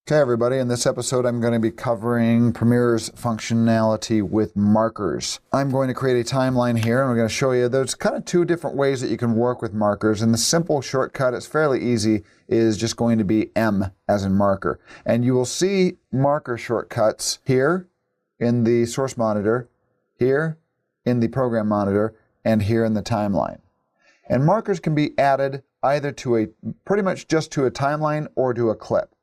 Okay everybody, in this episode I'm going to be covering Premiere's functionality with markers. I'm going to create a timeline here and we're going to show you there's kind of two different ways that you can work with markers, and the simple shortcut, it's fairly easy, is just going to be M as in marker. And you will see marker shortcuts here in the source monitor, here in the program monitor, and here in the timeline. And markers can be added either to pretty much just to a timeline or to a clip.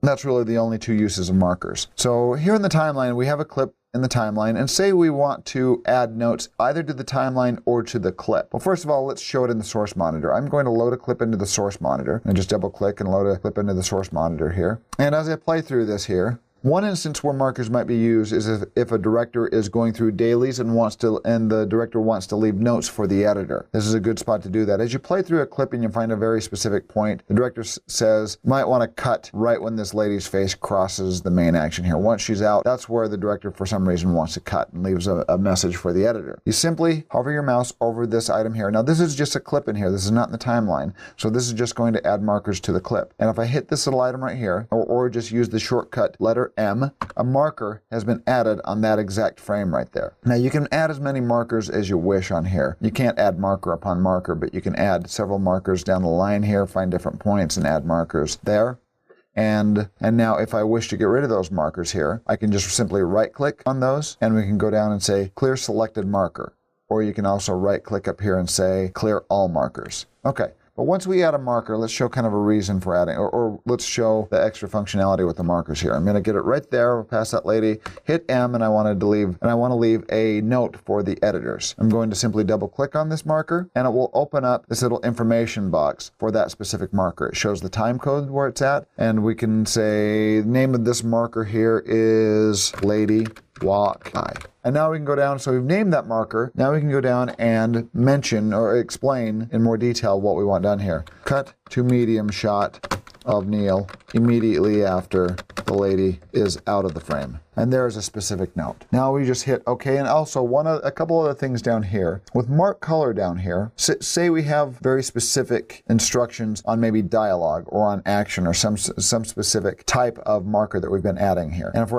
That's really the only two uses of markers. So here in the timeline, we have a clip in the timeline, and say we want to add notes either to the timeline or to the clip. Well, first of all, let's show it in the source monitor. I'm going to load a clip into the source monitor, and just double click and load a clip into the source monitor here. And as I play through this here, one instance where markers might be used is if a director is going through dailies and the director wants to leave notes for the editor. This is a good spot to do that. As you play through a clip and you find a very specific point, the director says, might want to cut right when this lady's face crosses the main action here. Once she's out, that's where the director for some reason wants to cut and leaves a message for the editor. You simply hover your mouse over this item here. Now this is just a clip in here. This is not in the timeline. So this is just going to add markers to the clip. And if I hit this little item right here, or just use the shortcut letter M, a marker has been added on that exact frame right there. Now you can add as many markers as you wish on here. You can't add marker upon marker, but you can add several markers down the line here, find different points and add markers there. And now if I wish to get rid of those markers here, I can just simply right click on those and we can go down and say clear selected marker. Or you can also right click up here and say clear all markers. Okay. But once we add a marker, let's show kind of a reason for adding, or let's show the extra functionality with the markers here. I'm going to get it right there, past that lady, hit M, and I want to leave a note for the editors. I'm going to simply double click on this marker, and it will open up this little information box for that specific marker. It shows the time code where it's at, and we can say the name of this marker here is Lady Walk By. And now we can go down, so we've named that marker. Now we can go down and mention or explain in more detail what we want done here. Cut to medium shot of Neil immediately after the lady is out of the frame. And there is a specific note. Now we just hit OK, and also a couple other things down here. With mark color down here, say we have very specific instructions on maybe dialogue or on action or some specific type of marker that we've been adding here. And if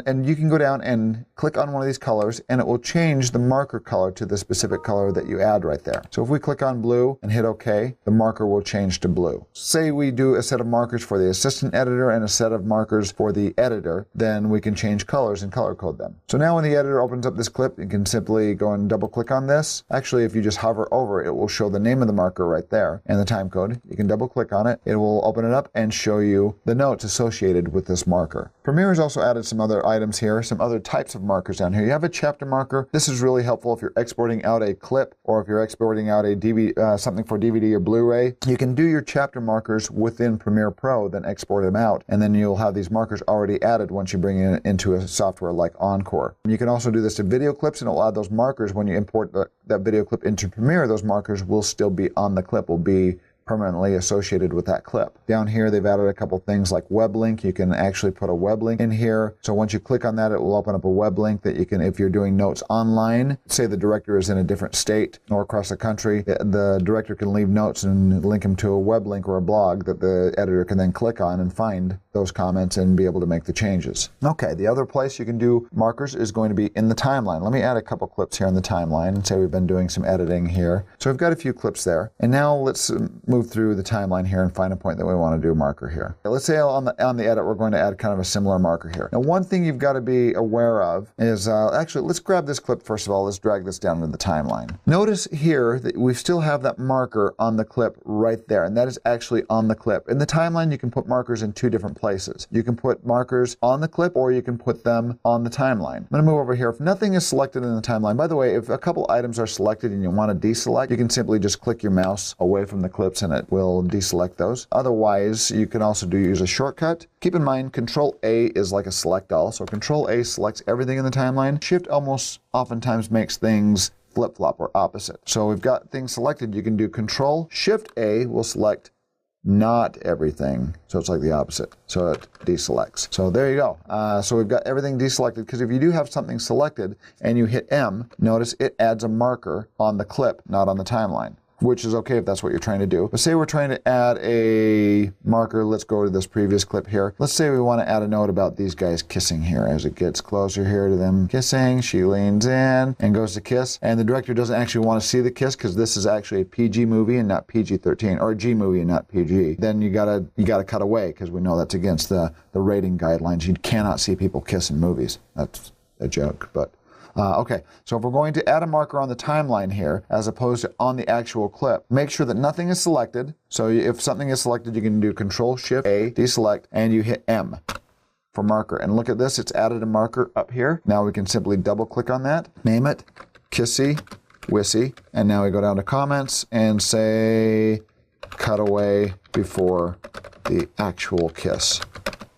and you can go down and click on one of these colors and it will change the marker color to the specific color that you add right there. So if we click on blue and hit OK, the marker will change to blue. Say we do a set of markers for the assistant editor and a set of markers for the editor, then we can change colors and color code them. So now when the editor opens up this clip, you can simply go and double click on this. Actually, if you just hover over it, will show the name of the marker right there and the time code. You can double click on it. It will open it up and show you the notes associated with this marker. Premiere has also added some other items here, some other types of markers down here. You have a chapter marker. This is really helpful if you're exporting out a clip or if you're exporting out a DVD, something for DVD or Blu-ray. You can do your chapter markers within Premiere Pro, then export them out, and then you'll have these markers already added once you bring it into a software like Encore. You can also do this to video clips, and it'll add those markers when you import that video clip into Premiere. Those markers will still be on the clip, will be permanently associated with that clip. Down here they've added a couple things like web link. You can actually put a web link in here. So once you click on that, it will open up a web link that you can, if you're doing notes online, say the director is in a different state or across the country, the director can leave notes and link them to a web link or a blog that the editor can then click on and find those comments and be able to make the changes. Okay, the other place you can do markers is going to be in the timeline. Let me add a couple clips here in the timeline and say we've been doing some editing here. So we've got a few clips there. And now let's move through the timeline here and find a point that we want to do a marker here. Let's say on the edit we're going to add kind of a similar marker here. Now one thing you've got to be aware of is, actually let's grab this clip first of all, let's drag this down to the timeline. Notice here that we still have that marker on the clip right there, and that is actually on the clip. In the timeline you can put markers in two different places. You can put markers on the clip or you can put them on the timeline. I'm going to move over here. If nothing is selected in the timeline, by the way, if a couple items are selected and you want to deselect, you can simply just click your mouse away from the clips and it will deselect those. Otherwise, you can also use a shortcut. Keep in mind, Control A is like a select all. So Control A selects everything in the timeline. Shift almost oftentimes makes things flip-flop or opposite. So we've got things selected. You can do Control Shift A will select not everything. So it's like the opposite. So it deselects. So there you go. So we've got everything deselected, because if you do have something selected and you hit M, notice it adds a marker on the clip, not on the timeline. which is okay if that's what you're trying to do. But say we're trying to add a marker. Let's go to this previous clip here. Let's say we want to add a note about these guys kissing here. As it gets closer here to them kissing, she leans in and goes to kiss. And the director doesn't actually want to see the kiss because this is actually a PG movie and not PG-13, or a G movie and not PG. Then you gotta cut away because we know that's against the rating guidelines. You cannot see people kiss in movies. That's a joke, but okay, so if we're going to add a marker on the timeline here, as opposed to on the actual clip, make sure that nothing is selected. So if something is selected, you can do Control-Shift-A, deselect, and you hit M for marker. And look at this, it's added a marker up here. Now we can simply double-click on that, name it Kissy Wissy, and now we go down to comments and say cut away before the actual kiss,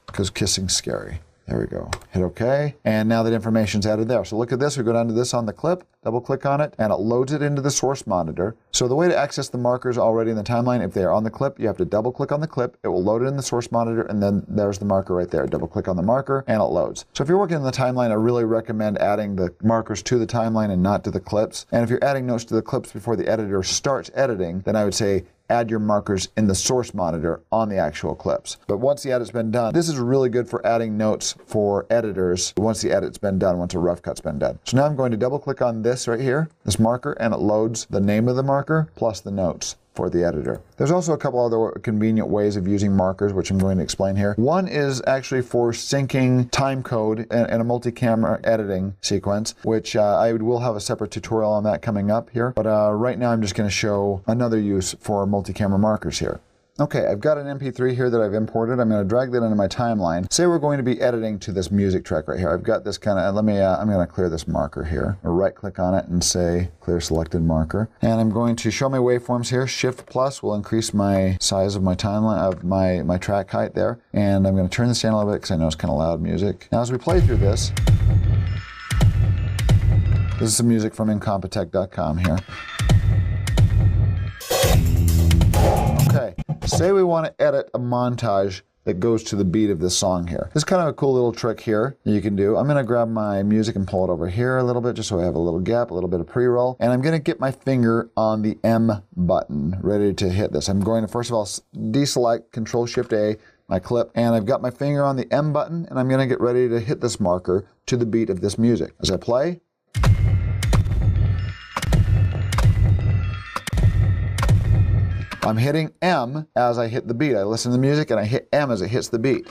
because kissing's scary. There we go. Hit OK. And now that information's added there. So look at this. We go down to this on the clip, double click on it, and it loads it into the source monitor. So the way to access the markers already in the timeline, if they are on the clip, you have to double click on the clip. It will load it in the source monitor, and then there's the marker right there. Double click on the marker, and it loads. So if you're working in the timeline, I really recommend adding the markers to the timeline and not to the clips. And if you're adding notes to the clips before the editor starts editing, then I would say add your markers in the source monitor on the actual clips. But once the edit's been done, this is really good for adding notes for editors once the edit's been done, once a rough cut's been done. So now I'm going to double click on this right here, this marker, and it loads the name of the marker plus the notes for the editor. There's also a couple other convenient ways of using markers, which I'm going to explain here. One is actually for syncing time code in a multi-camera editing sequence, which I will have a separate tutorial on that coming up here. But right now I'm just going to show another use for multi-camera markers here. Okay, I've got an MP3 here that I've imported. I'm going to drag that into my timeline. Say we're going to be editing to this music track right here. I've got this kind of, I'm going to clear this marker here. Or right click on it and say clear selected marker. And I'm going to show my waveforms here. Shift plus will increase my size of my timeline, of my track height there. And I'm going to turn this down a little bit because I know it's kind of loud music. Now as we play through this is some music from Incompetech.com here. Okay, say we want to edit a montage that goes to the beat of this song here. This is kind of a cool little trick here you can do. I'm going to grab my music and pull it over here a little bit just so I have a little gap, a little bit of pre-roll. And I'm going to get my finger on the M button ready to hit this. I'm going to first of all deselect, Control-Shift-A, my clip, and I've got my finger on the M button, and I'm going to get ready to hit this marker to the beat of this music. As I play, I'm hitting M as I hit the beat. I listen to the music and I hit M as it hits the beat.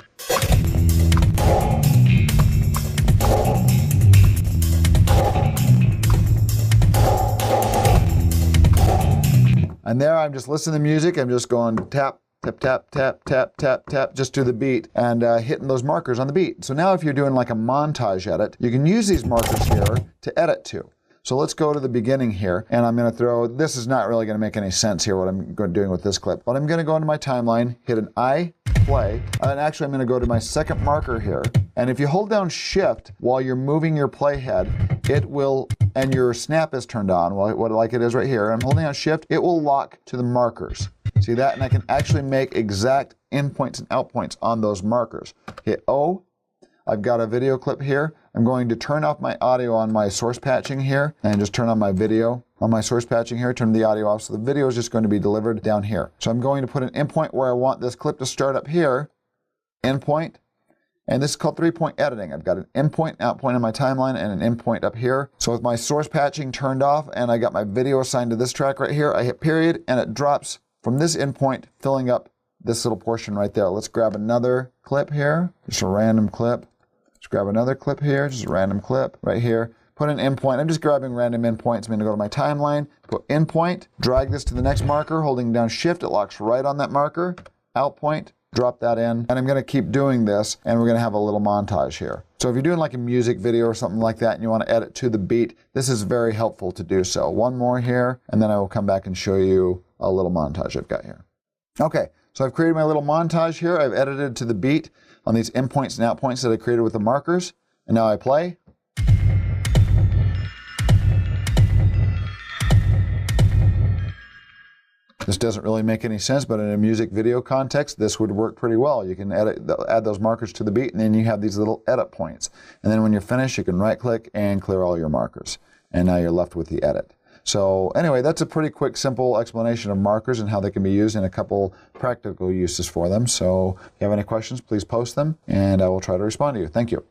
And there I'm just listening to the music. I'm just going tap, tap, tap, tap, tap, tap, tap, just to the beat and hitting those markers on the beat. So now if you're doing like a montage edit, you can use these markers here to edit to. So let's go to the beginning here, and I'm going to throw, this is not really going to make any sense here, what I'm doing with this clip, but I'm going to go into my timeline, hit an I, play, and actually I'm going to go to my second marker here, and if you hold down Shift while you're moving your playhead, it will, and your snap is turned on, like it is right here, I'm holding down Shift, it will lock to the markers. See that? And I can actually make exact in points and out points on those markers. Hit O. I've got a video clip here. I'm going to turn off my audio on my source patching here and just turn on my video on my source patching here, turn the audio off. So the video is just going to be delivered down here. So I'm going to put an endpoint where I want this clip to start up here, endpoint, and this is called 3-point editing. I've got an endpoint, out point on my timeline, and an endpoint up here. So with my source patching turned off and I got my video assigned to this track right here, I hit period and it drops from this endpoint, filling up this little portion right there. Let's grab another clip here, just a random clip. Let's grab another clip here, just a random clip right here. Put an endpoint. I'm just grabbing random endpoints. I'm going to go to my timeline, put endpoint, drag this to the next marker, holding down Shift. It locks right on that marker. Out point, drop that in. And I'm going to keep doing this, and we're going to have a little montage here. So if you're doing like a music video or something like that and you want to edit to the beat, this is very helpful to do so. One more here, and then I will come back and show you a little montage I've got here. Okay, so I've created my little montage here. I've edited to the beat on these endpoints and out points that I created with the markers. And now I play. This doesn't really make any sense, but in a music video context, this would work pretty well. You can add those markers to the beat, and then you have these little edit points. And then when you're finished, you can right-click and clear all your markers. And now you're left with the edit. So anyway, that's a pretty quick, simple explanation of markers and how they can be used and a couple practical uses for them. So if you have any questions, please post them and I will try to respond to you. Thank you.